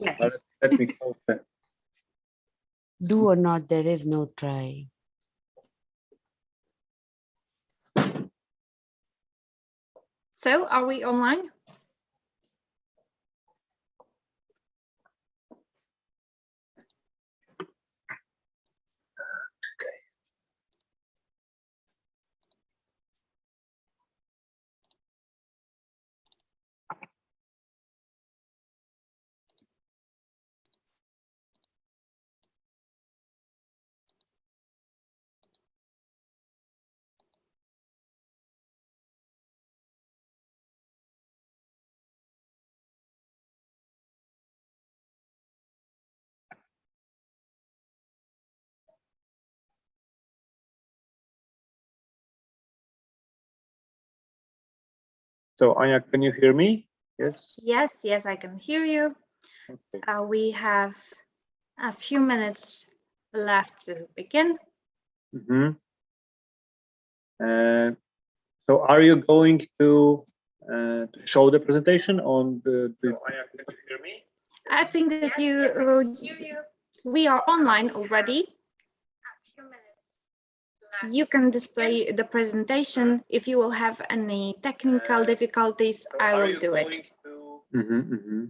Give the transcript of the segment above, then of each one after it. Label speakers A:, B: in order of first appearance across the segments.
A: Yes.
B: Let me close that.
A: Do or not, there is no try.
C: So are we online?
B: So Anya, can you hear me? Yes.
C: Yes, I can hear you.
B: Okay.
C: We have a few minutes left to begin.
B: Mm-hmm. So are you going to show the presentation on the Anya, can you hear me?
C: I think that we are online already. You can display the presentation. If you will have any technical difficulties, I will do it.
B: Mm-hmm, mm-hmm.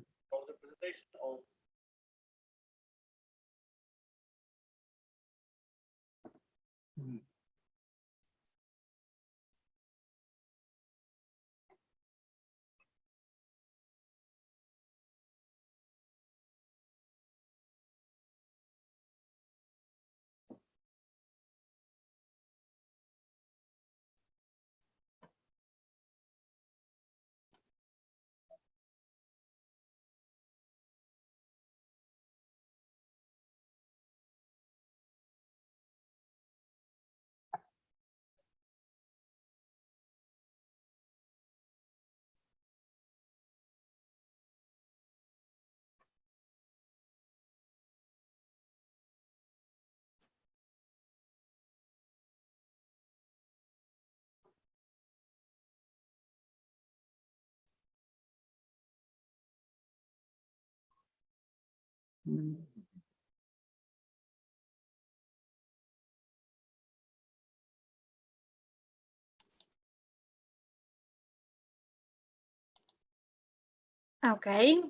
C: Okay,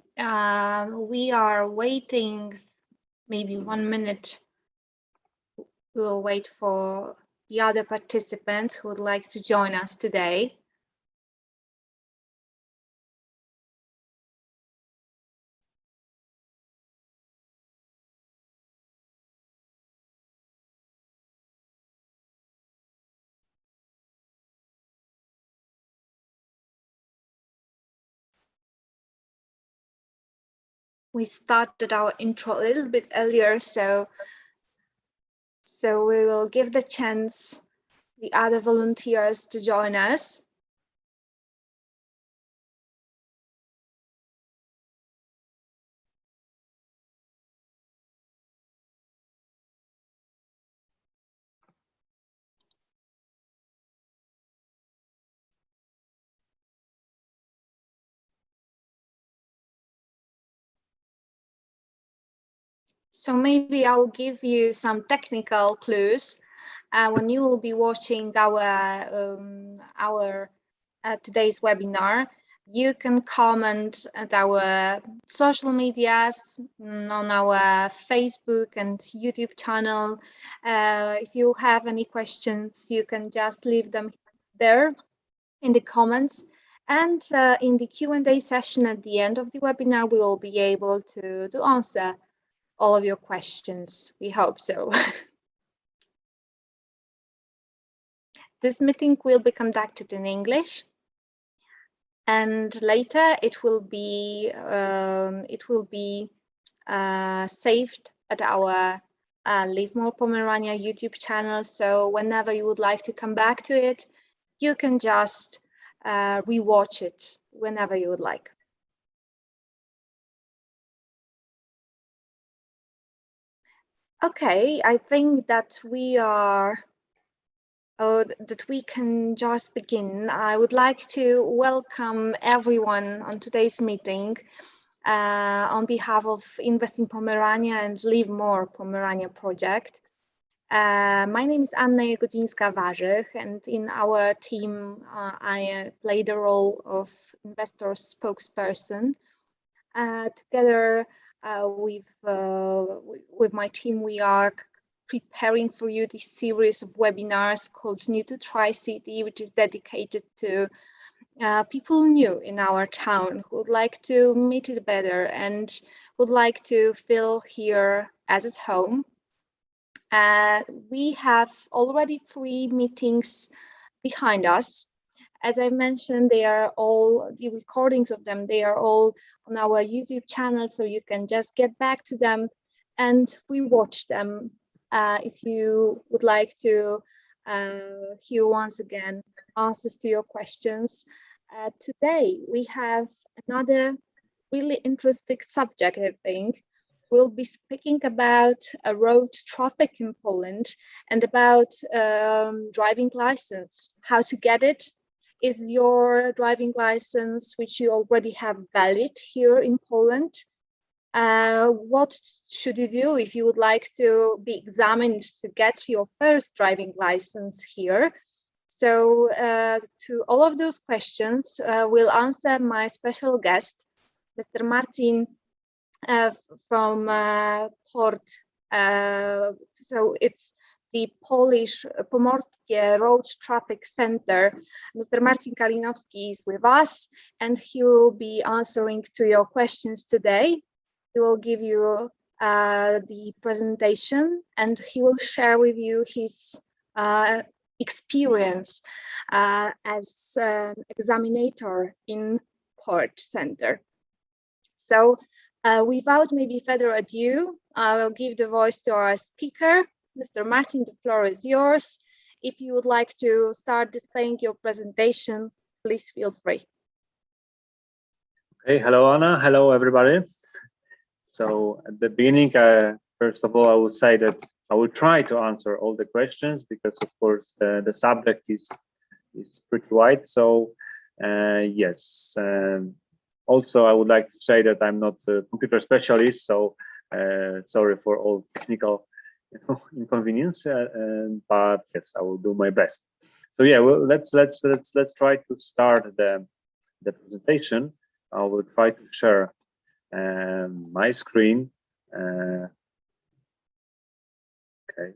C: we are waiting maybe 1 minute. We will wait for the other participants who would like to join us today. We started our intro a little bit earlier, so we will give the chance the other volunteers to join us. So maybe I'll give you some technical clues when you will be watching our today's webinar. You can comment at our social medias, on our Facebook and YouTube channel. If you have any questions, you can just leave them there in the comments. And in the Q&A session at the end of the webinar, we will be able to answer all of your questions. We hope so. This meeting will be conducted in English, and later it will be saved at our Live More Pomerania YouTube channel. So whenever you would like to come back to it, you can just rewatch it whenever you would like. Okay, I think that we can just begin. I would like to welcome everyone on today's meeting. on behalf of Invest in Pomerania and Live More Pomerania project. My name is Anna Jagodzińska-Warzych, and in our team, I play the role of investor spokesperson. Together with my team, we are preparing for you this series of webinars called New2Tricity, which is dedicated to people new in our town who would like to meet it better and would like to feel here as at home. We have already 3 meetings behind us. As I mentioned, they are all, the recordings of them, they are all on our YouTube channel, so you can just get back to them and rewatch them if you would like to hear once again answers to your questions. Today, we have another really interesting subject, I think. We'll be speaking about road traffic in Poland and about driving license, how to get it. Is your driving license, which you already have, valid here in Poland? What should you do if you would like to be examined to get your first driving license here? So to all of those questions, will answer my special guest, Mr. Martin from Port. So it's the Polish Pomorskie Road Traffic Center. Mr. Marcin Kalinowski is with us, and he will be answering to your questions today. He will give you the presentation, and he will share with you his experience as an examinator in Port Center. So without maybe further ado, I will give the voice to our speaker. Mr. Martin, the floor is yours. If you would like to start displaying your presentation, please feel free.
B: Okay, hello Anna, hello everybody. So at the beginning, first of all, I would say that I will try to answer all the questions because of course the subject is pretty wide. So yes, also I would like to say that I'm not a computer specialist, so sorry for all technical inconvenience, but yes, I will do my best. So yeah, well, let's try to start the presentation. I will try to share my screen. Okay.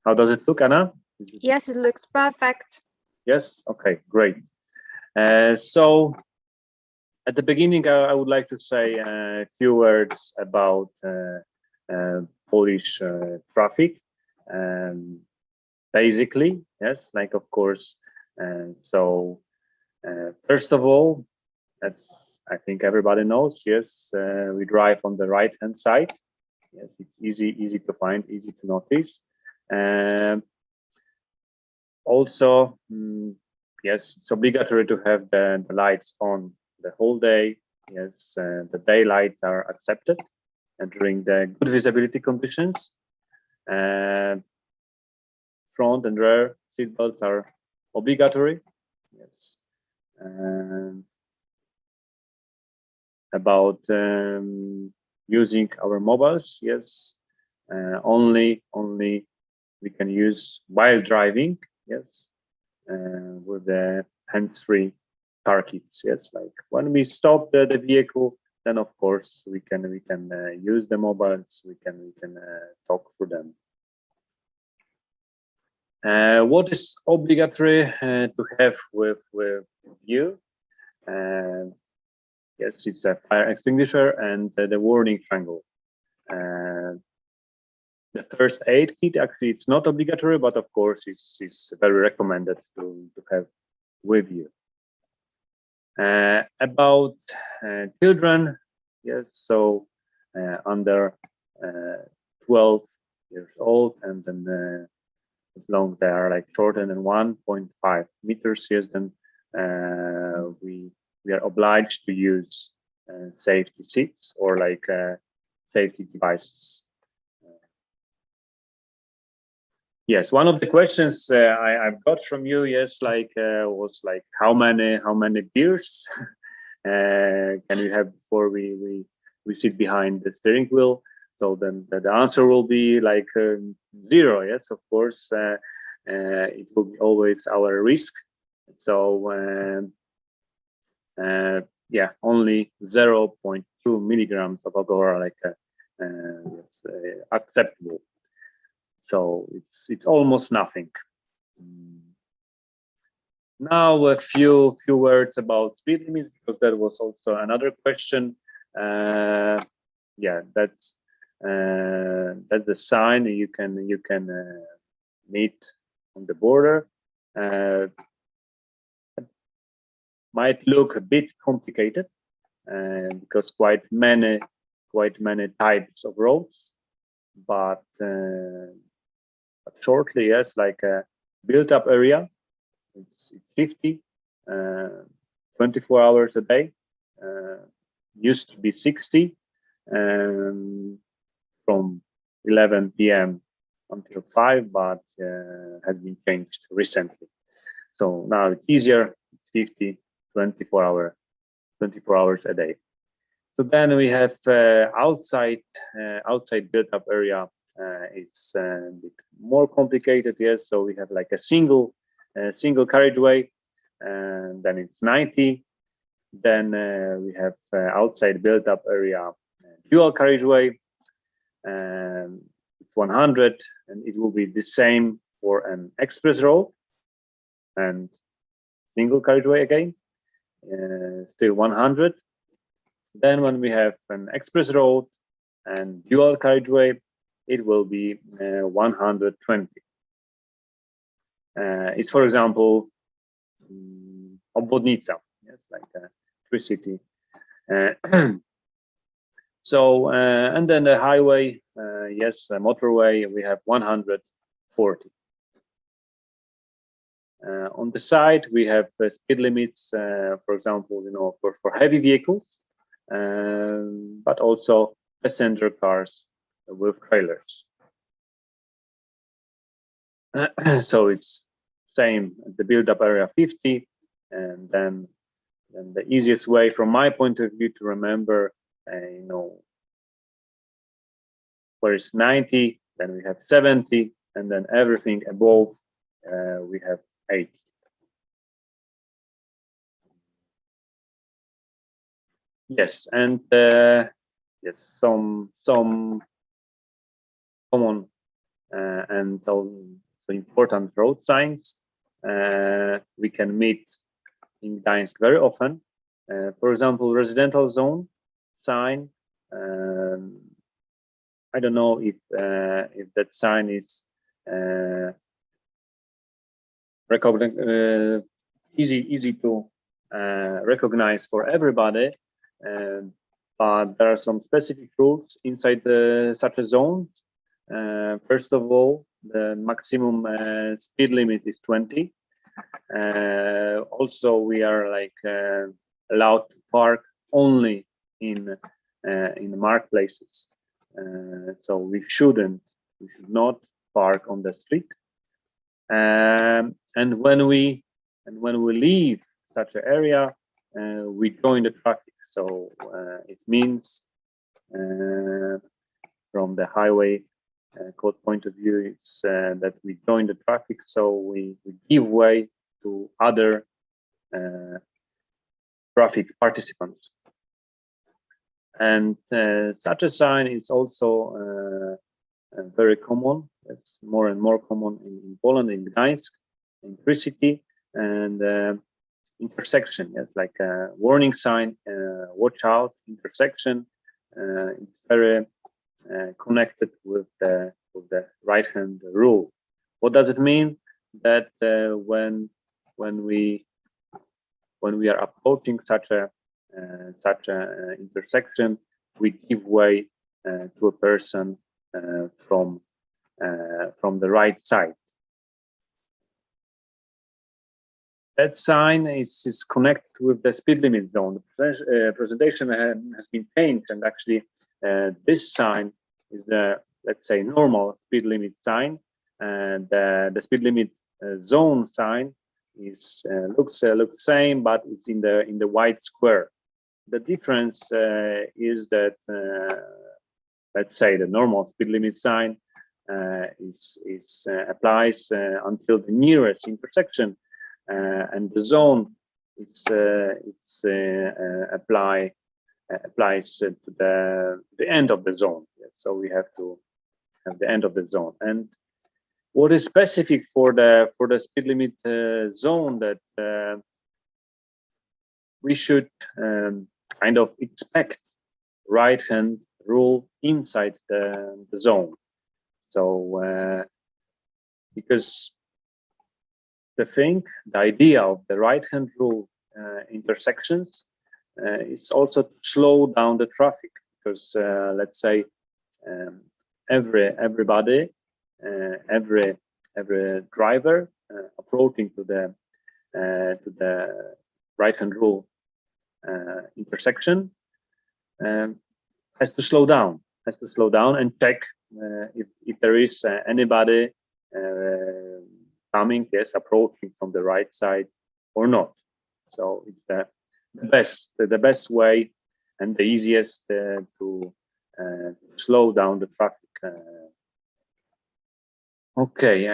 B: How does it look, Anna?
C: Yes, it looks perfect.
B: Yes. Okay. Great. So at the beginning, I would like to say a few words about Polish traffic. Basically, yes, like of course. So first of all, as I think everybody knows, yes, we drive on the right-hand side. Yes, it's easy to find, easy to notice. Also, yes, it's obligatory to have the lights on the whole day. Yes, the daylight are accepted and during the good visibility conditions. Front and rear seat belts are obligatory. Yes. About using our mobiles, yes, only we can use while driving, yes, with the hands-free car keys, yes. Like when we stop the vehicle, then of course we can use the mobiles, we can talk through them. What is obligatory to have with you? Yes, it's a fire extinguisher and the warning triangle. The first aid kit, actually, it's not obligatory, but of course, it's very recommended to have with you. About children, yes, so under 12 years old, and then as long they are like shorter than 1.5 meters, yes, then we are obliged to use safety seats or like safety devices. Yes, one of the questions I've got from you, yes, was like how many beers can you have before we sit behind the steering wheel? So then the answer will be like 0. Yes, of course, it will be always our risk. So yeah, only 0.2 milligrams of alcohol are like it's, acceptable. So it's almost nothing. Now a few words about speed limits, because that was also another question. Yeah, that's the sign you can meet on the border. Might look a bit complicated because quite many types of roads, but shortly, yes, like a built-up area, it's 50, 24 hours a day. Used to be 60 from 11 p.m. until 5, but has been changed recently. So now it's easier, 50, 24 hours a day. So then we have outside built-up area. It's a bit more complicated, yes. So we have like a single carriageway, and then it's 90. Then we have outside built-up area dual carriageway, and it's 100, and it will be the same for an express road and single carriageway again, still 100. Then when we have an express road and dual carriageway, it will be 120. It's, for example, obwodnica, yes, like a Tricity. So, and then the highway, yes, motorway, we have 140. On the side, we have speed limits, for example, for heavy vehicles, but also passenger cars with trailers. So it's same at the build-up area 50, and then the easiest way from my point of view to remember, where it's 90, then we have 70, and then everything above we have 80. Yes, and yes, some common and so important road signs we can meet in Gdańsk very often. For example, residential zone sign. I don't know if that sign is easy to recognize for everybody, but there are some specific rules inside such a zone. First of all, the maximum speed limit is 20. Also, we are like allowed to park only in the marketplaces. So we should not park on the street. And when we leave such an area, we join the traffic. So it means from the highway code point of view, it's that we join the traffic. So we give way to other traffic participants. And such a sign is also very common. It's more and more common in Poland, in Gdańsk, in Tricity, and intersection. Yes, like a warning sign, watch out, intersection. It's very connected with the right-hand rule. What does it mean? That when we are approaching such a intersection, we give way to a person from the right side. That sign is connected with the speed limit zone. The presentation has been changed, and actually this sign is the, let's say, normal speed limit sign, and the speed limit zone sign is looks same, but it's in the white square. The difference is that let's say the normal speed limit sign applies until the nearest intersection, and the zone applies to the end of the zone. So we have to have the end of the zone. And what is specific for the speed limit zone, that we should kind of expect right-hand rule inside the zone. So because the idea of the right-hand rule intersections, it's also to slow down the traffic, because let's say every driver approaching to the right-hand rule intersection has to slow down and check if there is anybody coming, approaching from the right side or not. So it's the best way and the easiest to slow down the traffic. Okay,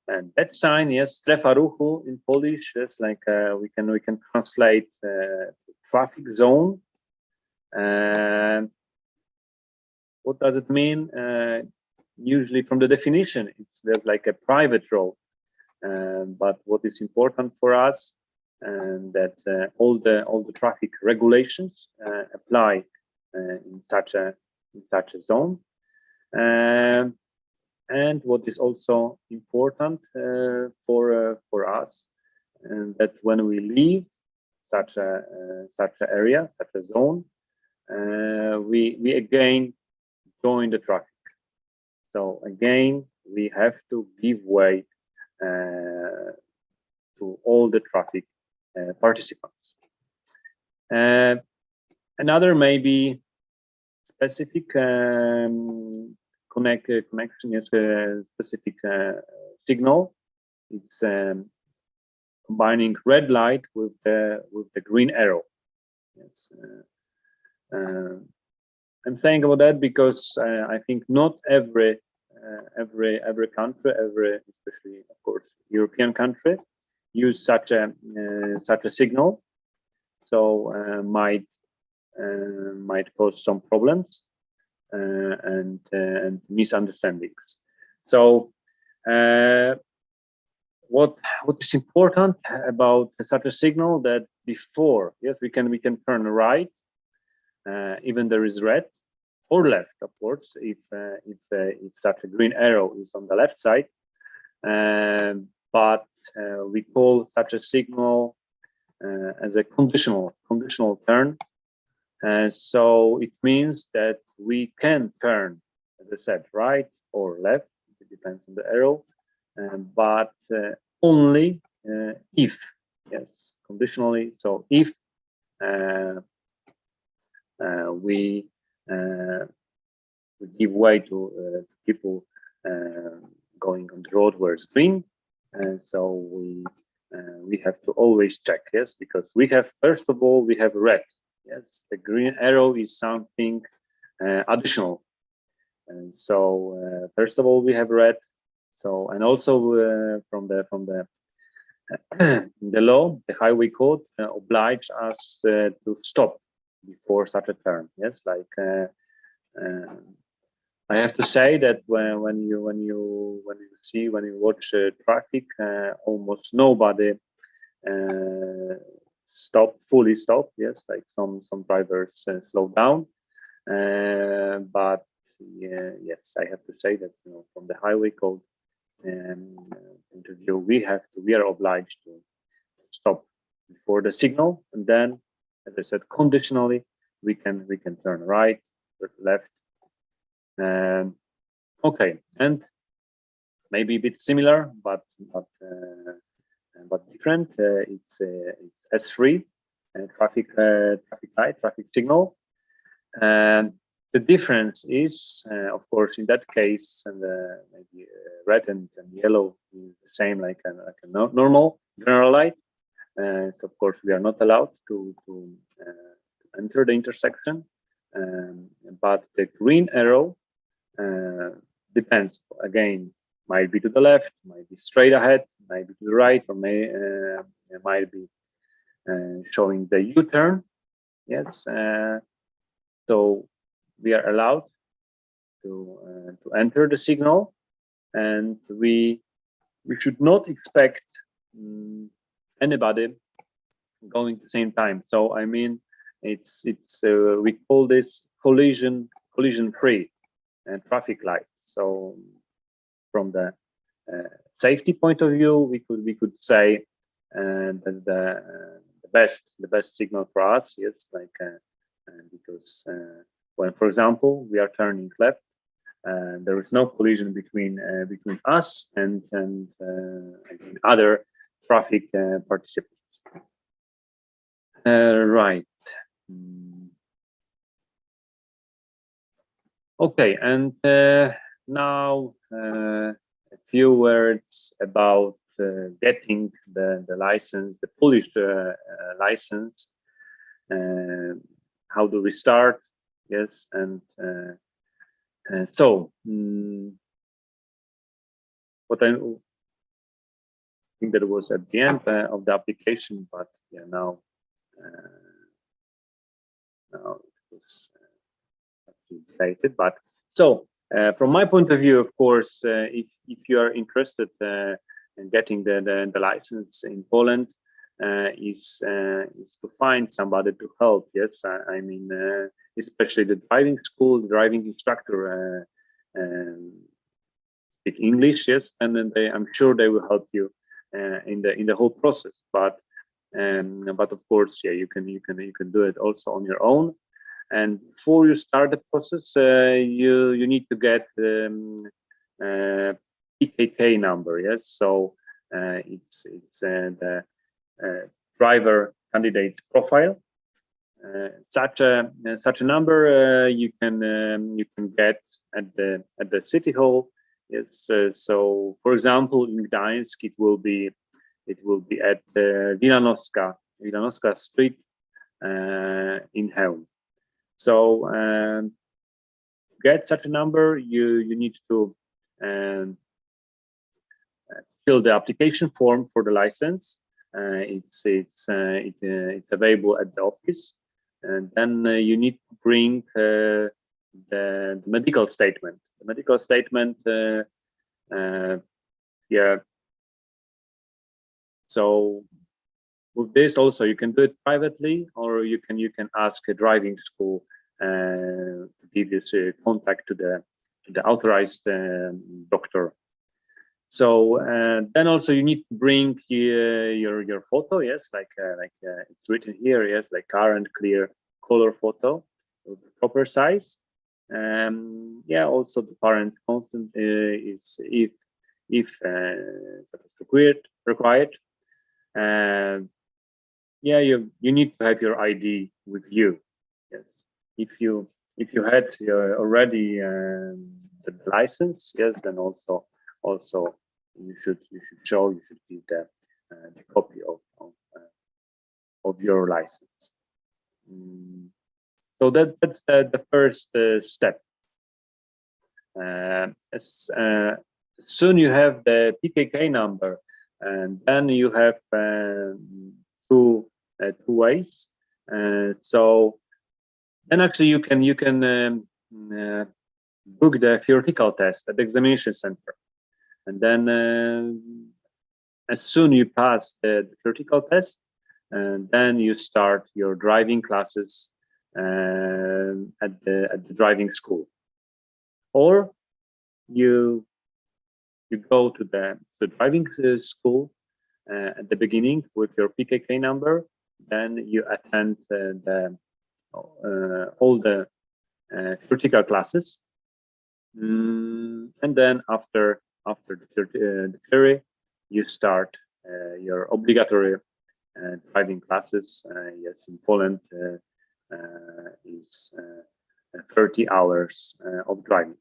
B: and that sign, yes, strefa ruchu in Polish. It's like we can translate traffic zone. And what does it mean? Usually, from the definition, it's like a private road. But what is important for us, and that all the traffic regulations apply in such a zone. And what is also important for us, and that when we leave such a area, such a zone, we again join the traffic. So again, we have to give way to all the traffic participants. Another maybe specific connection is a specific signal. It's combining red light with the green arrow. Yes. I'm saying about that because I think not every country, especially of course European country, use such a signal. So might cause some problems and misunderstandings. So what is important about such a signal, that before, yes, we can turn right, even there is red, or left, of course, if such a green arrow is on the left side. But we call such a signal as a conditional turn. So it means that we can turn, as I said, right or left. It depends on the arrow, but only if, yes, conditionally. So if we give way to people going on the road where it's green, and so we have to always check, yes, because we have, first of all, we have red. Yes, the green arrow is something additional, and so first of all we have red. So, and also from the the law, the highway code oblige us to stop before such a turn. Yes, like I have to say that when you watch traffic, almost nobody fully stop. Yes, like some drivers slow down, but yes, I have to say that, you know, from the highway code interview, we are obliged to stop before the signal, and then, as I said, conditionally we can turn right or left. Okay, and maybe a bit similar, but different. It's S3 traffic light, traffic signal, and the difference is, of course, in that case, and maybe red and yellow is the same like a normal general light. So of course, we are not allowed to enter the intersection, but the green arrow depends. Again, might be to the left, might be straight ahead, might be to the right, or might be showing the U-turn. Yes, so we are allowed to enter the signal, and we should not expect anybody going at the same time. So I mean, it's we call this collision free traffic light. So from the safety point of view, we could say that's the best signal for us. Yes, like because when, for example, we are turning left, there is no collision between us and other traffic participants. Right. Okay, and now a few words about getting the license, the Polish license. How do we start? Yes, and so what I think that was at the end of the application, but yeah, now it was stated. But so from my point of view, of course, if you are interested in getting the license in Poland, is to find somebody to help. Yes, I mean, especially the driving school, the driving instructor speak English. Yes, and then I'm sure they will help you in the whole process. But of course, yeah, you can do it also on your own. And before you start the process, you need to get PKK number. Yes, so it's the driver candidate profile. Such a number you can get at the city hall. Yes, so for example, in Gdańsk, it will be at Wilanowska Street in Chełm. So to get such a number, you need to fill the application form for the license. It's available at the office, and then you need to bring the medical statement. The medical statement, yeah. So with this also, you can do it privately, or you can ask a driving school to give you contact to the authorized doctor. So then also you need to bring your photo. Yes, like it's written here. Yes, like current clear color photo of the proper size. Yeah, also the parent consent is if required. Yeah, you need to have your ID with you. Yes, if you had already the license, yes, then also you should give the copy of your license. So that's the first step. As soon you have the PKK number, and then you have two ways. So then actually you can book the theoretical test at the examination center, and then as soon you pass the theoretical test, and then you start your driving classes at the driving school, or you go to the driving school at the beginning with your PKK number. Then you attend all the theoretical classes, and then after the theory, you start your obligatory driving classes. Yes, in Poland is 30 hours of driving.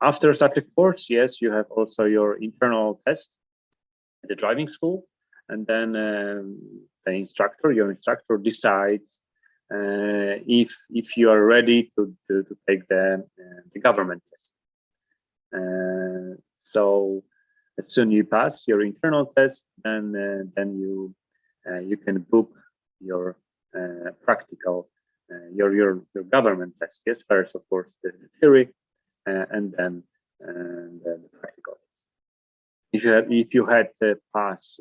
B: After such a course, yes, you have also your internal test at the driving school, and then your instructor decides if you are ready to take the government test. So as soon as you pass your internal test, then you can book your practical your government test. Yes, first of course the theory, and then the practical. If you had passed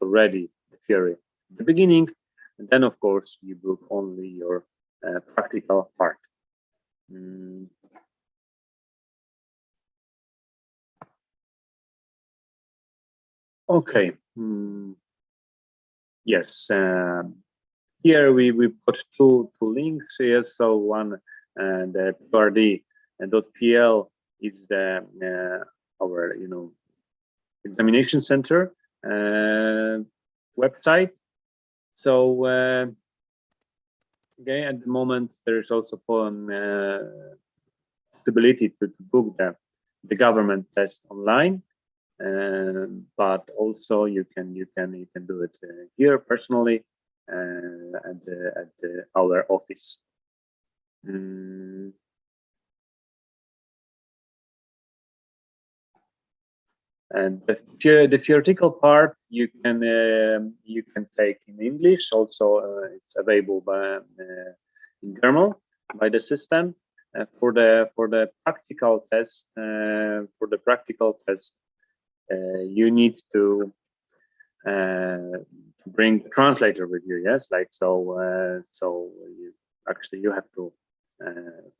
B: already the theory at the beginning, then of course you book only your practical part. Okay. Yes. Here we've got two links here. So one, the PRD.pl is the our examination center website. So okay, at the moment there is also possibility to book the government test online, but also you can do it here personally at our office. And the theoretical part you can take in English. Also, it's available in German by the system. For the practical test, you need to bring the translator with you. Yes, so you have to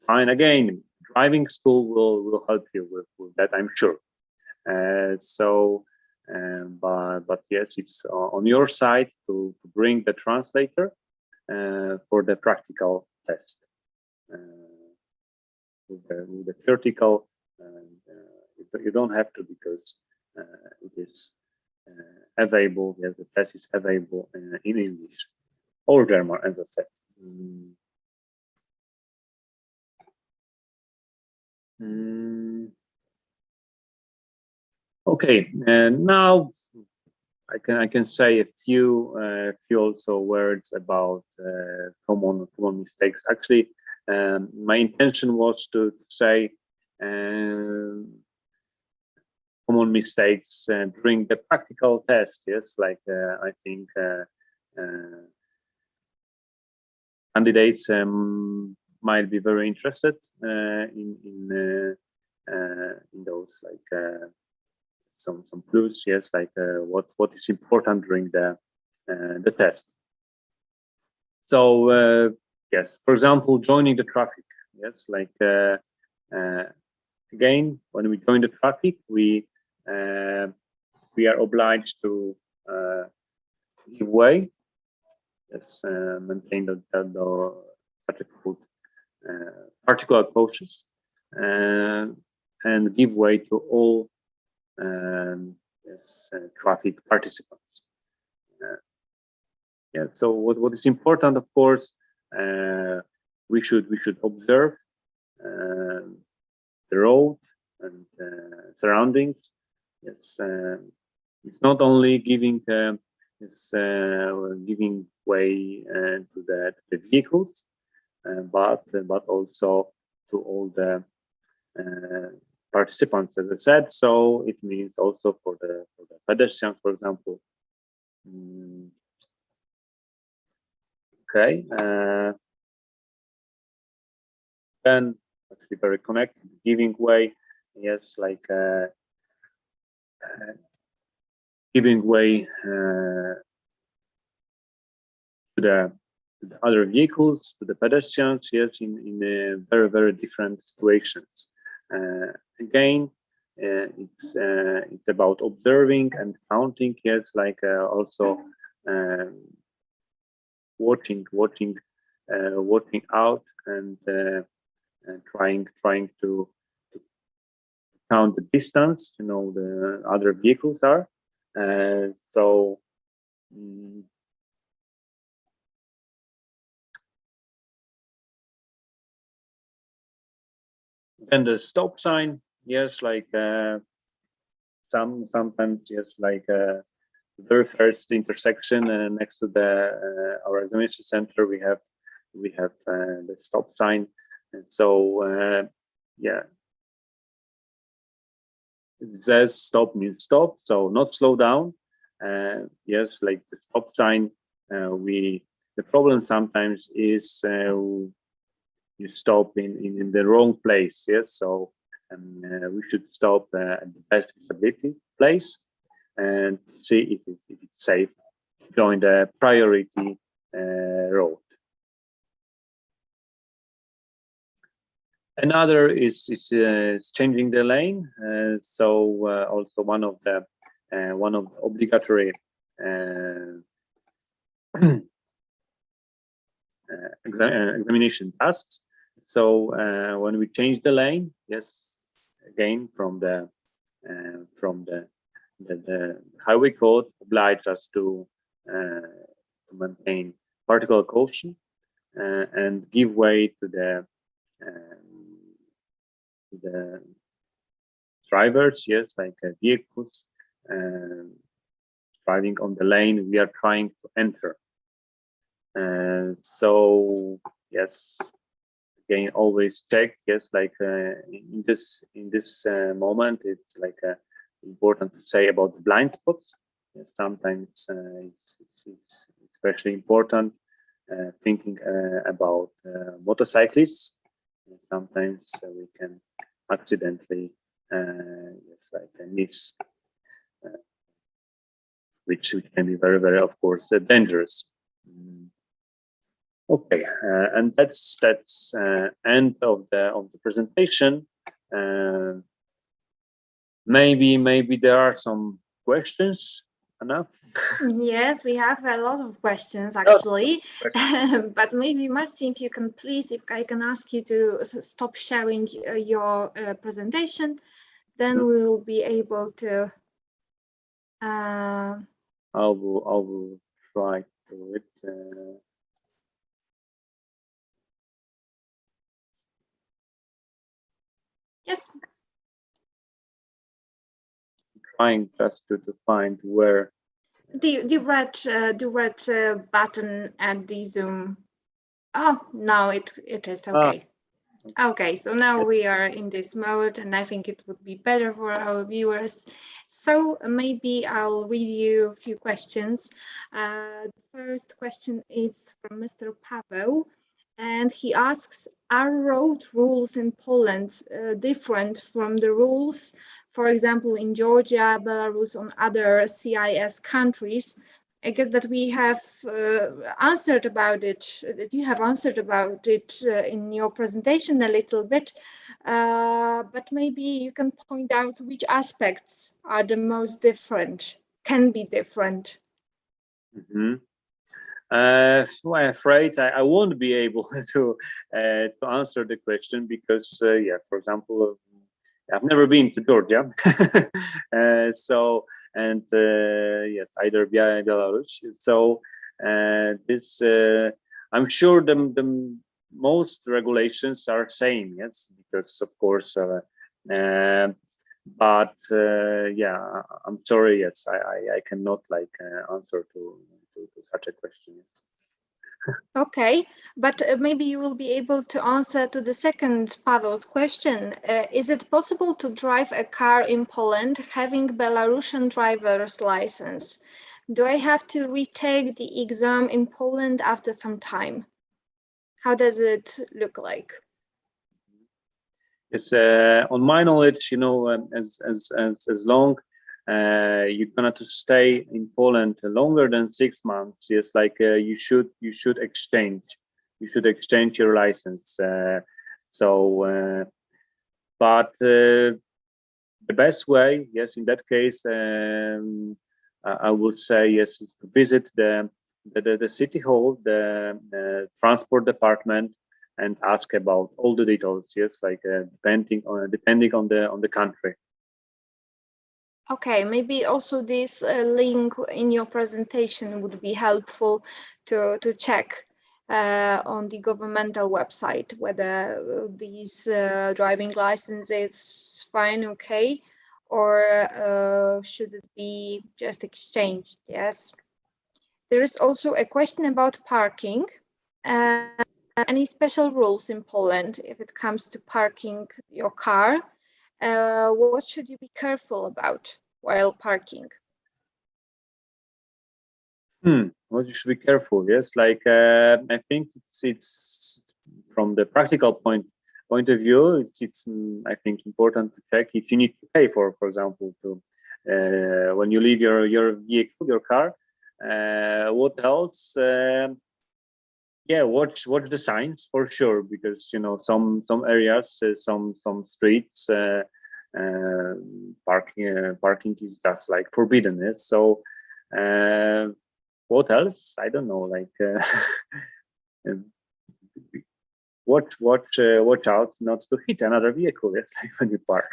B: find again. Driving school will help you with that, I'm sure. But yes, it's on your side to bring the translator for the practical test. With the theoretical, you don't have to, because it is available. Yes, the test is available in English or German, as I said. Okay, and now I can say a few also words about common mistakes. Actually, my intention was to say common mistakes during the practical test. Yes, I think candidates might be very interested in those, some clues. Yes, what is important during the test. So yes, for example, joining the traffic. Yes, again, when we join the traffic, we are obliged to give way. Yes, maintain the such a called particular approaches, and give way to all traffic participants. Yeah. So what is important, of course, we should observe the road and surroundings. Yes, it's not only giving giving way to the vehicles, but also to all the participants, as I said. So it means also for the pedestrians, for example. Okay. Then actually very connected, giving way. Yes, giving way to the other vehicles, to the pedestrians. Yes, in very different situations. Again, it's about observing and counting. Yes, also watching out and trying to count the distance. The other vehicles are. So then the stop sign, yes, like sometimes, yes, like the very first intersection next to the our examination center, we have the stop sign, and so yeah, it says stop means stop, so not slow down. Yes, like the stop sign, the problem sometimes is you stop in the wrong place. Yes, so we should stop at the best visibility place and see if it's safe to join the priority road. Another is changing the lane. So also one of the obligatory examination tasks. So when we change the lane, yes, again from the highway code obliges us to maintain particle caution and give way to the drivers, yes, like vehicles driving on the lane we are trying to enter. So yes, again, always check. Yes, like in this moment, it's like important to say about the blind spots. Sometimes it's especially important thinking about motorcyclists. Sometimes we can accidentally yes, like miss, which can be very, very, of course, dangerous. Okay, and that's end of the presentation. Maybe there are some questions, Anna?
C: Yes, we have a lot of questions actually, but maybe Marcin, if you can please, if I can ask you to stop sharing your presentation, then we will be able to.
B: I will try to do it.
C: Yes.
B: Trying just to find where
C: The red button at the Zoom. Oh, now it is okay. Okay, so now we are in this mode, and I think it would be better for our viewers. So maybe I'll read you a few questions. The first question is from Mr. Paweł, and he asks, are road rules in Poland different from the rules, for example, in Georgia, Belarus, and other CIS countries? I guess that we have answered about it, that you have answered about it in your presentation a little bit, but maybe you can point out which aspects are the most different, can be different.
B: So I'm afraid I won't be able to answer the question because, yeah, for example, I've never been to Georgia, so and yes, either Belarus. So this I'm sure the most regulations are same, yes, because of course. But yeah, I'm sorry. Yes, I cannot like answer to such a question. Yes.
C: Okay, but maybe you will be able to answer to the second Pavel's question. Is it possible to drive a car in Poland having Belarusian driver's license? Do I have to retake the exam in Poland after some time? How does it look like?
B: It's on my knowledge, you know, as long you're gonna to stay in Poland longer than 6 months. Yes, like you should exchange your license. But the best way, yes, in that case, I would say yes, is to visit the city hall, the transport department, and ask about all the details. Yes, like depending on the country.
C: Okay, maybe also this link in your presentation would be helpful to check on the governmental website whether these driving license is fine, okay, or should it be just exchanged? Yes. There is also a question about parking. Any special rules in Poland if it comes to parking your car? What should you be careful about while parking?
B: What you should be careful. Yes, like I think it's from the practical point of view. It's I think important to check if you need to pay for example, to when you leave your vehicle, your car. What else? Yeah, watch the signs for sure, because you know some areas, some streets, parking is just like forbidden. Yes, so. What else? I don't know. Like watch out not to hit another vehicle. Yes, like when you park.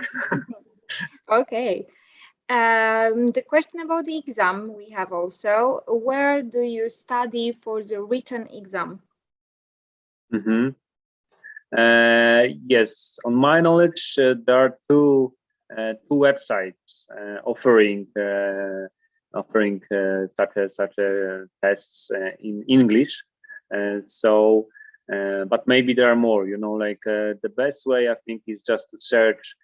C: Okay. The question about the exam we have also. Where do you study for the written exam?
B: Yes, on my knowledge, there are two websites offering such a tests in English. But maybe there are more. You know, like the best way I think is just to search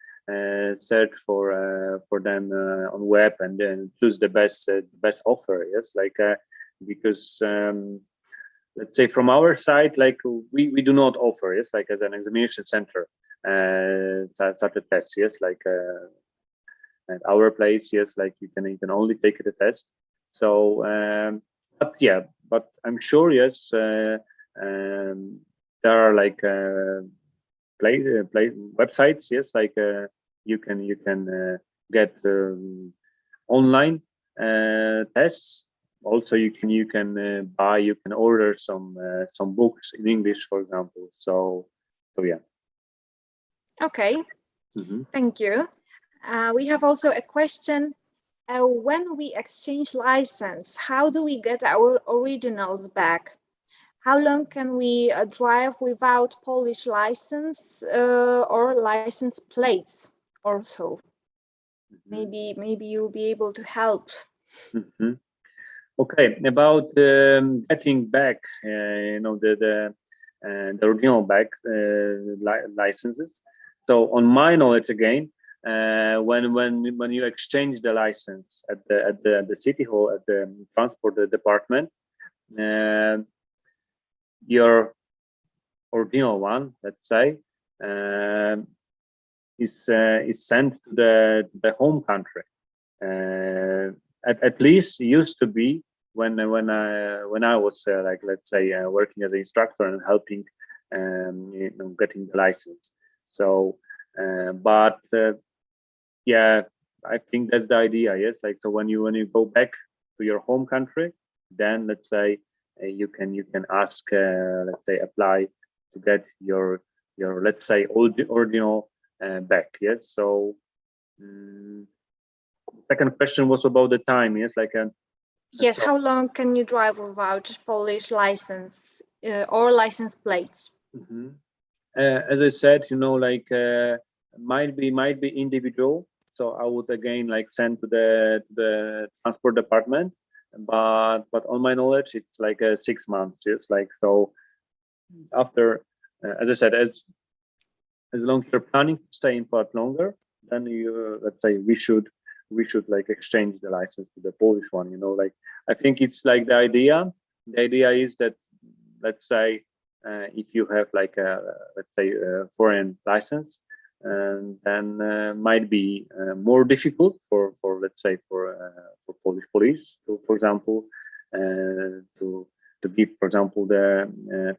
B: for them on web and then choose the best offer. Yes, like because. Let's say from our side, like we do not offer, yes, like as an examination center, such a test, yes, like at our place, yes, like you can only take the test. So, but yeah, but I'm sure, yes, there are like play websites, yes, like you can get online tests. Also, you can buy, you can order some books in English, for example. So yeah.
C: Okay, thank you. We have also a question. When we exchange license, how do we get our originals back? How long can we drive without Polish license or license plates also? Maybe you'll be able to help.
B: Okay, about getting back, you know, the original back licenses. So on my knowledge again, when you exchange the license at the city hall, at the transport department, your original one, let's say, is sent to the home country. At least it used to be when I was like, let's say, working as an instructor and helping you know, getting the license. So but yeah, I think that's the idea. Yes, like so when you go back to your home country, then let's say you can ask let's say apply to get your let's say original back. Yes, so second question was about the time. Yes, like
C: yes, how long can you drive without Polish license or license plates?
B: As I said, you know, like might be individual. So I would again like send to the transport department, but on my knowledge, it's like 6 months. It's like so after, as I said, as long as you're planning to stay in Poland longer, then you let's say we should like exchange the license to the Polish one. You know, like I think it's like the idea. The idea is that let's say if you have like a let's say a foreign license, and then might be more difficult for let's say for Polish police to, for example, to give, for example, the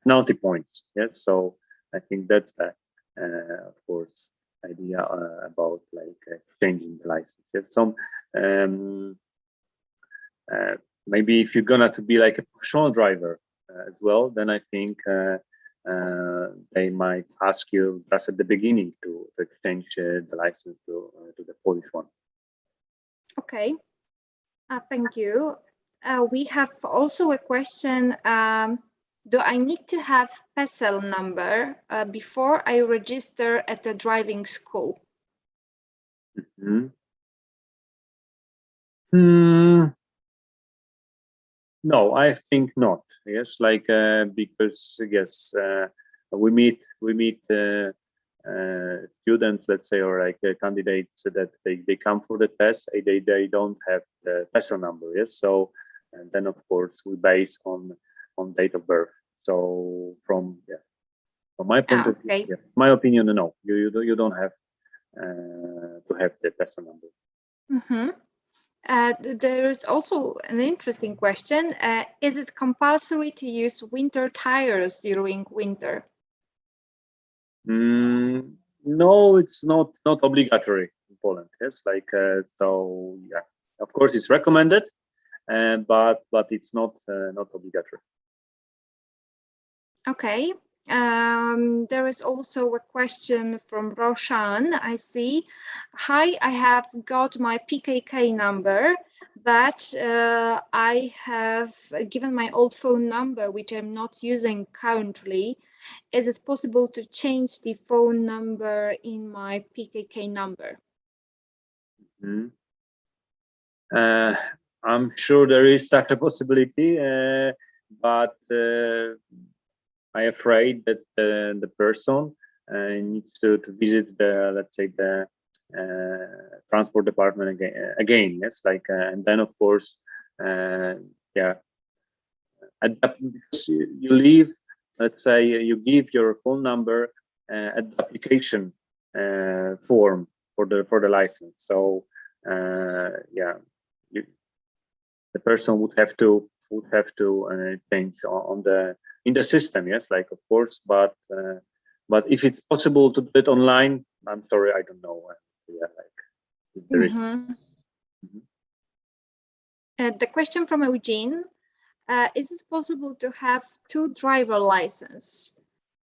B: penalty points. Yes, so I think that's the of course idea about like changing the license. Yes, some maybe if you're gonna to be like a professional driver as well, then I think they might ask you just at the beginning to exchange the license to the Polish one.
C: Okay, thank you. We have also a question. Do I need to have PESEL number before I register at the driving school?
B: No, I think not. Yes, like because yes, we meet students, let's say, or like candidates that they come for the test, they don't have the PESEL number. Yes, so and then of course we base on date of birth. So from my point of view, my opinion, no, you don't have to have the PESEL number.
C: There is also an interesting question. Is it compulsory to use winter tires during winter?
B: No, it's not obligatory in Poland. Yes, like so. Yeah, of course it's recommended, but it's not obligatory.
C: Okay. There is also a question from Roshan. I see. Hi, I have got my PKK number, but I have given my old phone number, which I'm not using currently. Is it possible to change the phone number in my PKK number?
B: I'm sure there is such a possibility, but I'm afraid that the person needs to visit the, let's say, the transport department again. Yes, like and then of course, yeah, because you leave, let's say, you give your phone number at the application form for the license. So yeah, the person would have to change in the system. Yes, like of course, but if it's possible to do it online, I'm sorry, I don't know. Yeah, like if there is.
C: The question from Eugene. Is it possible to have two driver licenses?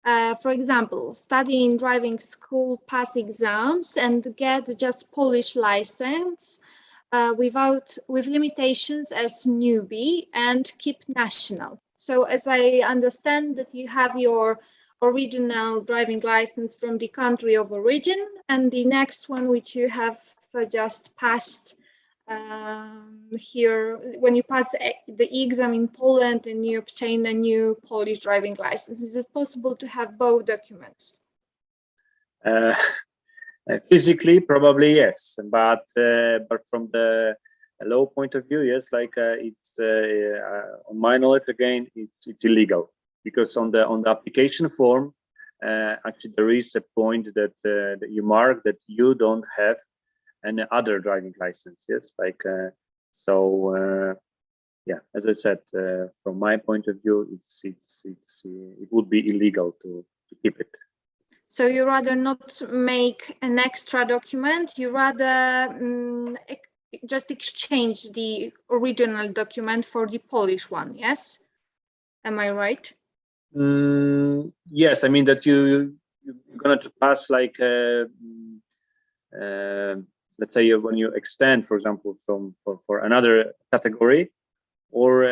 C: For example, study in driving school, pass exams, and get just Polish license with limitations as newbie and keep national. So as I understand that you have your original driving license from the country of origin, and the next one which you have just passed here, when you pass the exam in Poland and you obtain a new Polish driving license. Is it possible to have both documents?
B: Physically, probably yes, but from the law point of view, yes, like it's on my knowledge again, it's illegal, because on the application form, actually there is a point that you mark that you don't have any other driving license. Yes, like so. Yeah, as I said, from my point of view, it would be illegal to keep it.
C: So you rather not make an extra document, you rather just exchange the original document for the Polish one, yes? Am I right?
B: Yes, I mean that you're gonna pass like let's say when you extend, for example, for another category, or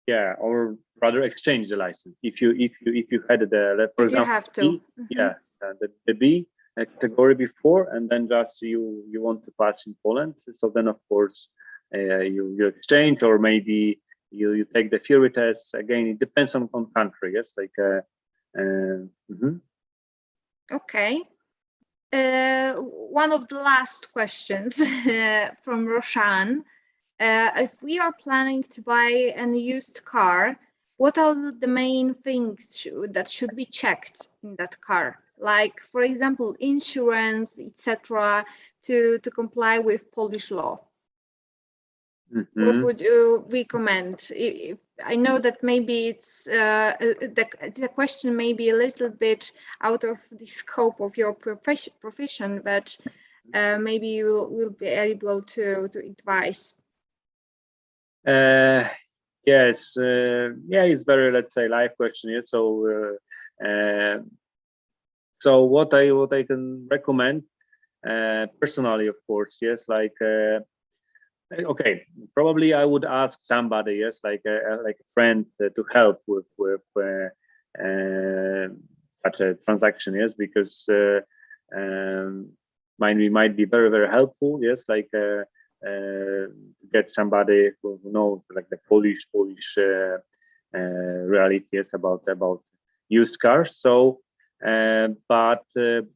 B: yeah, or rather exchange the license if you had the, for example,
C: you have to.
B: Yeah, the B category before, and then just you want to pass in Poland. So then of course you exchange, or maybe you take the theory tests again. It depends on country. Yes, like
C: Okay. One of the last questions from Roshan. If we are planning to buy a used car, what are the main things that should be checked in that car? Like, for example, insurance, etc., to comply with Polish law. What would you recommend? If I know that maybe it's the question may be a little bit out of the scope of your profession, but maybe you will be able to advise.
B: Yeah, it's very, let's say, live question. Yeah? So so what I can recommend personally, of course, yes, like Okay, probably I would ask somebody, yes, like a friend to help with such a transaction, yes, because might be very helpful, yes, like to get somebody who knows like the Polish reality, yes, about used cars. So, but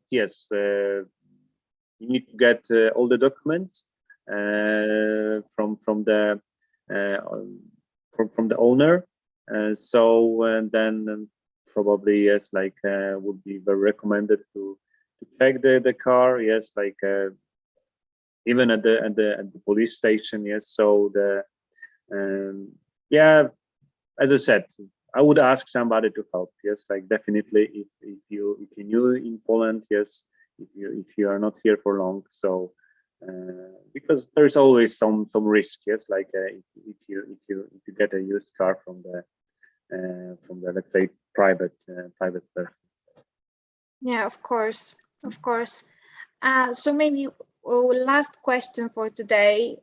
B: yes, you need to get all the documents from the uh, from the owner. So then probably yes, like would be very recommended to check the car. Yes, like even at the police station. Yes, so the yeah, as I said, I would ask somebody to help. Yes, like definitely if you knew in Poland, yes, if you are not here for long, so because there's always some risk. Yes, like if you get a used car from the let's say private person.
C: Yeah, of course, of course. So maybe last question for today.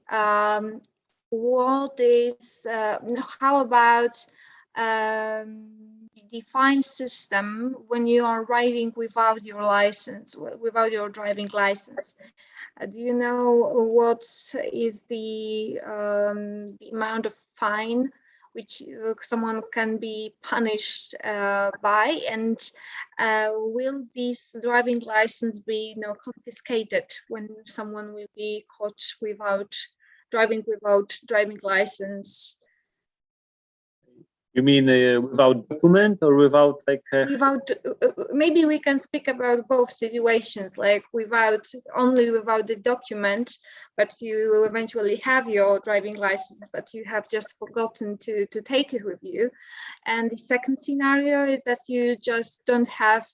C: What is how about the fine system when you are riding without your license, without your driving license? Do you know what is the amount of fine which someone can be punished by, and will this driving license be, confiscated when someone will be caught without driving license?
B: You mean without document or without like?
C: Without maybe we can speak about both situations, like without the document, but you eventually have your driving license, but you have just forgotten to take it with you. And the second scenario is that you just don't have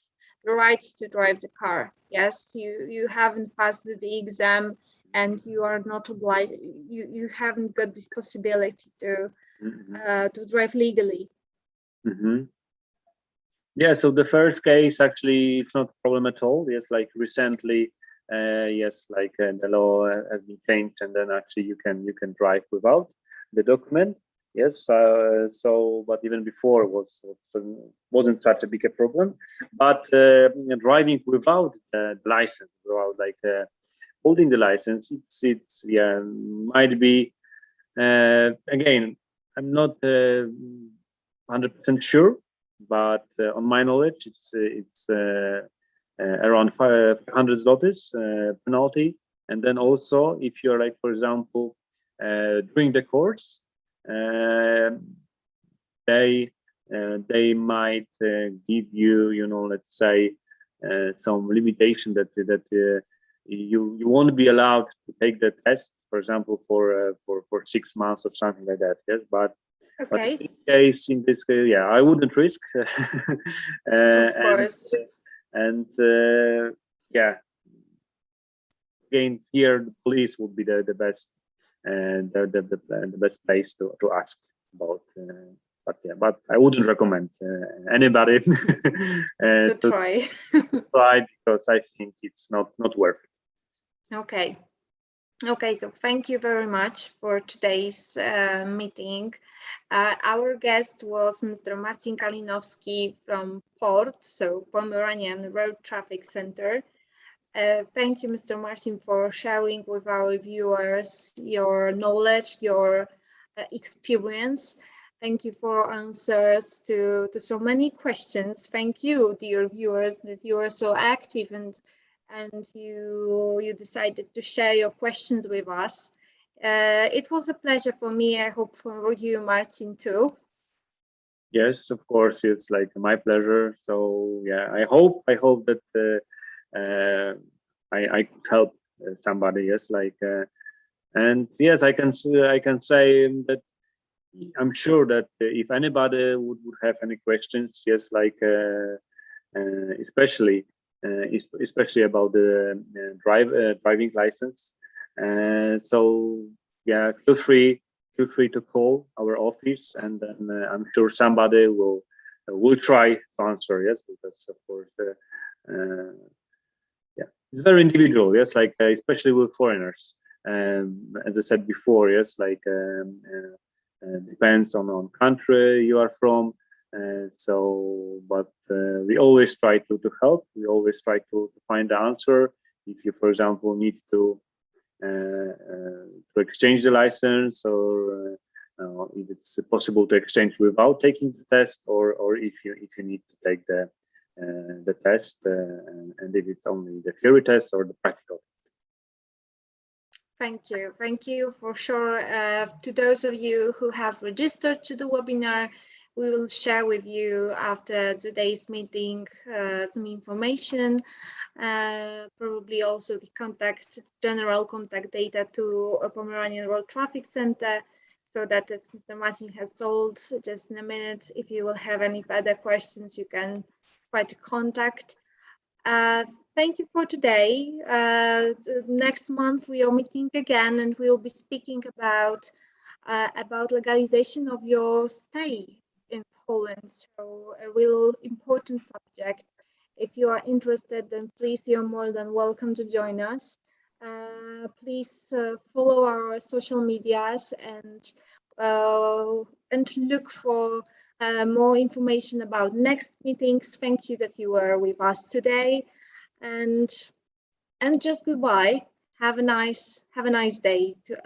C: the rights to drive the car. Yes, you haven't passed the exam, and you are not obliged, you haven't got this possibility to drive legally.
B: Mm-hmm. Yeah, so the first case actually it's not a problem at all. Yes, like recently, yes, like the law has been changed, and then actually you can drive without the document. Yes, so but even before wasn't such a big a problem. But driving without the license, without like holding the license, it's yeah might be again. I'm not 100% sure, but on my knowledge, it's around 500 zlotys penalty. And then also, if you're like, for example, during the course, they might give you, let's say, some limitation that you won't be allowed to take the test, for example, for 6 months or something like that. Yes, but
C: Okay.
B: in this case, yeah, I wouldn't risk.
C: Of course.
B: And yeah, again, here the police would be the best and the best place to ask about. But yeah, but I wouldn't recommend anybody
C: To try.
B: try because I think it's not worth it.
C: Okay. Okay, so thank you very much for today's meeting. Our guest was Mr. Marcin Kalinowski from PORT, so Pomeranian Road Traffic Center. Thank you, Mr. Marcin, for sharing with our viewers your knowledge, your experience. Thank you for answers to so many questions. Thank you, dear viewers, that you are so active and you decided to share your questions with us. It was a pleasure for me. I hope for you, Marcin, too.
B: Yes, of course, it's like my pleasure. So yeah, I hope that I could help somebody. Yes, like and yes, I can say that I'm sure that if anybody would have any questions, yes, like especially especially about the driving license. So yeah, feel free to call our office, and then I'm sure somebody will try to answer. Yes, because of course, yeah, it's very individual. Yes, like especially with foreigners. as I said before, yes, like depends on country you are from. But we always try to help. We always try to find the answer. If you, for example, need to exchange the license, or if it's possible to exchange without taking the test, or if you need to take the test, and if it's only the theory test or the practical.
C: Thank you for sure. To those of you who have registered to the webinar, we will share with you after today's meeting some information, probably also the general contact data to a Pomeranian Road Traffic Center, so that, as Mr. Marcin has told just in a minute, if you will have any further questions, you can try to contact. Thank you for today. Next month we are meeting again, and we will be speaking about legalization of your stay in Poland. So a real important subject. If you are interested, then please, you're more than welcome to join us. Please follow our social medias and look for more information about next meetings. Thank you that you were with us today, and just goodbye. Have a nice day to